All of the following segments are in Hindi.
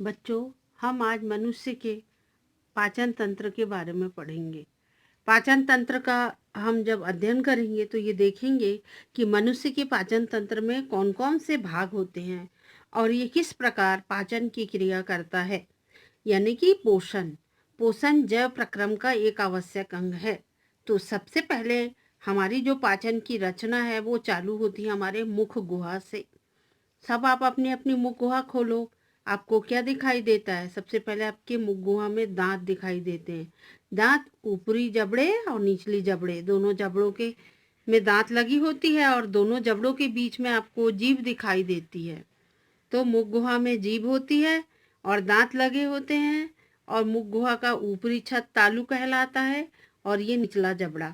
बच्चों, हम आज मनुष्य के पाचन तंत्र के बारे में पढ़ेंगे। पाचन तंत्र का हम जब अध्ययन करेंगे तो ये देखेंगे कि मनुष्य के पाचन तंत्र में कौन कौन से भाग होते हैं और ये किस प्रकार पाचन की क्रिया करता है। यानी कि पोषण पोषण जैव प्रक्रम का एक आवश्यक अंग है। तो सबसे पहले हमारी जो पाचन की रचना है वो चालू होती है हमारे मुख गुहा से। सब आप अपनी अपनी मुख गुहा खोलो। आपको क्या दिखाई देता है? सबसे पहले आपके मुख गुहा में दांत दिखाई देते हैं। दांत ऊपरी जबड़े और निचली जबड़े, दोनों जबड़ों के में दांत लगी होती है और दोनों जबड़ों के बीच में आपको जीभ दिखाई देती है। तो मुख गुहा में जीभ होती है और दांत लगे होते हैं और मुख गुहा का ऊपरी छत तालू कहलाता है और ये निचला जबड़ा।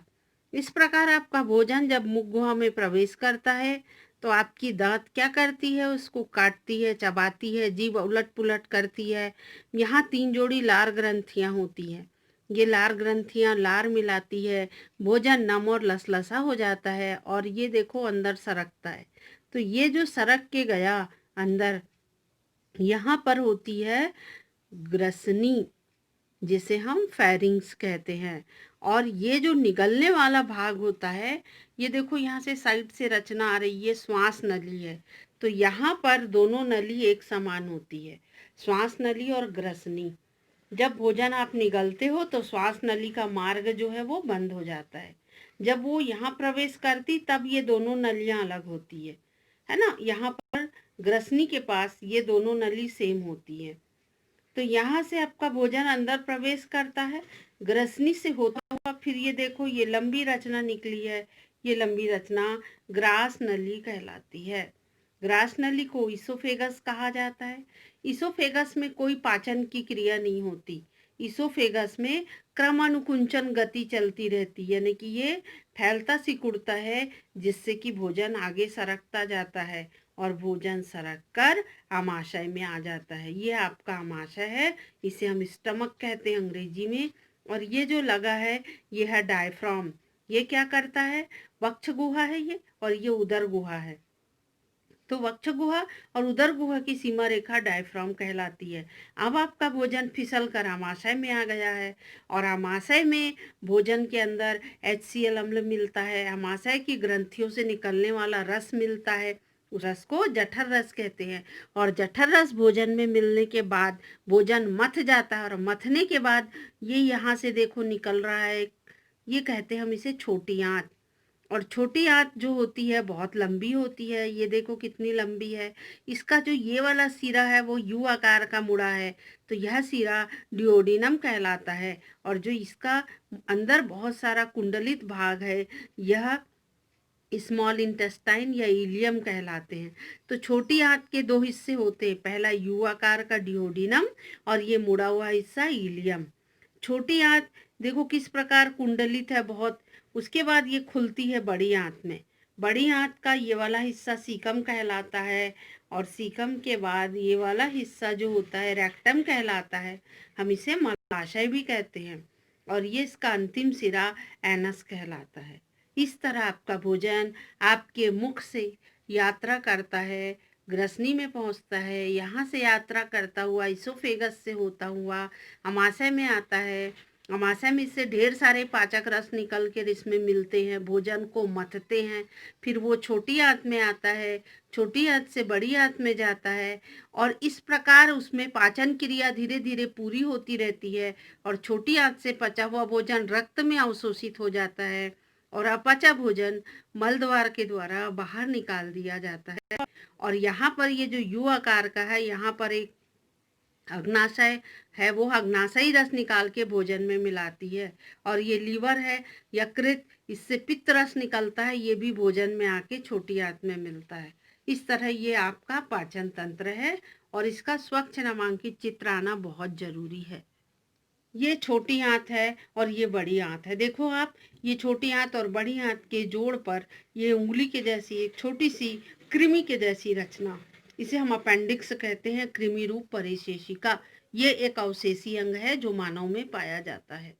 इस प्रकार आपका भोजन जब मुख गुहा में प्रवेश करता है तो आपकी दांत क्या करती है? उसको काटती है, चबाती है, जीभ उलट पुलट करती है। यहाँ 3 जोड़ी लार ग्रंथियाँ होती हैं। ये लार ग्रंथियाँ लार मिलाती है, भोजन नम और लसलसा हो जाता है और ये देखो अंदर सरकता है। तो ये जो सरक के गया अंदर, यहाँ पर होती है ग्रसनी, जिसे हम फेरिंग्स कहते हैं। और ये जो निगलने वाला भाग होता है, ये देखो यहाँ से साइड से रचना आ रही है, श्वास नली है। तो यहाँ पर दोनों नली एक समान होती है, श्वास नली और ग्रसनी। जब भोजन आप निगलते हो तो श्वास नली का मार्ग जो है वो बंद हो जाता है। जब वो यहाँ प्रवेश करती तब ये दोनों नलियाँ अलग होती है ना। यहाँ पर ग्रसनी के पास ये दोनों नली सेम होती है। तो यहाँ से आपका भोजन अंदर प्रवेश करता है, ग्रसनी से होता हुआ फिर ये देखो ये लंबी रचना निकली है। ये लंबी रचना ग्रास नली कहलाती है। ग्रास नली को इसोफेगस कहा जाता है। इसोफेगस में कोई पाचन की क्रिया नहीं होती। इसोफेगस में क्रमानुकुंचन गति चलती रहती है, यानी कि ये फैलता सिकुड़ता है जिससे कि भोजन आगे सरकता जाता है और भोजन सरक कर आमाशय में आ जाता है। ये आपका आमाशय है, इसे हम स्टमक कहते हैं अंग्रेजी में। और ये जो लगा है ये है डायफ्राम। ये क्या करता है? वक्ष गुहा है ये, और ये उदर गुहा है। तो वक्ष गुहा और उदर गुहा की सीमा रेखा डायफ्राम कहलाती है। अब आपका भोजन फिसल कर आमाशय में आ गया है और आमाशय में भोजन के अंदर HCl अम्ल मिलता है, आमाशय की ग्रंथियों से निकलने वाला रस मिलता है। उस रस को जठर रस कहते हैं। और जठर रस भोजन में मिलने के बाद भोजन मथ जाता है और मथने के बाद ये यहाँ से देखो निकल रहा है, ये कहते हैं हम इसे छोटी आंत। और छोटी आंत जो होती है बहुत लंबी होती है, ये देखो कितनी लंबी है। इसका जो ये वाला सिरा है वो यू आकार का मुड़ा है, तो यह सिरा डिओडिनम कहलाता है। और जो इसका अंदर बहुत सारा कुंडलित भाग है, यह स्मॉल इंटेस्टाइन या इलियम कहलाते हैं। तो छोटी आंत के 2 हिस्से होते हैं, पहला यू आकार का डिओडिनम और ये मुड़ा हुआ हिस्सा इलियम। छोटी आंत देखो किस प्रकार कुंडलित है बहुत। उसके बाद ये खुलती है बड़ी आंत में। बड़ी आंत का ये वाला हिस्सा सीकम कहलाता है और सीकम के बाद ये वाला हिस्सा जो होता है रेक्टम कहलाता है। हम इसे मलाशय भी कहते हैं और ये इसका अंतिम सिरा एनस कहलाता है। इस तरह आपका भोजन आपके मुख से यात्रा करता है, ग्रसनी में पहुंचता है, यहाँ से यात्रा करता हुआ इसोफेगस से होता हुआ अमाशय में आता है। अमाशय में इससे ढेर सारे पाचक रस निकल कर इसमें मिलते हैं, भोजन को मथते हैं। फिर वो छोटी आंत में आता है, छोटी आंत से बड़ी आंत में जाता है और इस प्रकार उसमें पाचन क्रिया धीरे धीरे पूरी होती रहती है। और छोटी आंत से पचा हुआ भोजन रक्त में अवशोषित हो जाता है और अपचा भोजन मल द्वार के द्वारा बाहर निकाल दिया जाता है। और यहाँ पर ये जो यू आकार का है, यहाँ पर एक अग्नाशय है, वो अग्नाशयी रस निकाल के भोजन में मिलाती है। और ये लीवर है यकृत, इससे पित्त रस निकलता है, ये भी भोजन में आके छोटी आंत में मिलता है। इस तरह ये आपका पाचन तंत्र है और इसका स्वच्छ नामांकित चित्र आना बहुत जरूरी है। ये छोटी आंत है और ये बड़ी आंत है। देखो आप, ये छोटी आंत और बड़ी आंत के जोड़ पर ये उंगली के जैसी एक छोटी सी कृमि के जैसी रचना, इसे हम अपेंडिक्स कहते हैं, कृमि रूप परिशेषिका। ये एक अवशेषी अंग है जो मानव में पाया जाता है।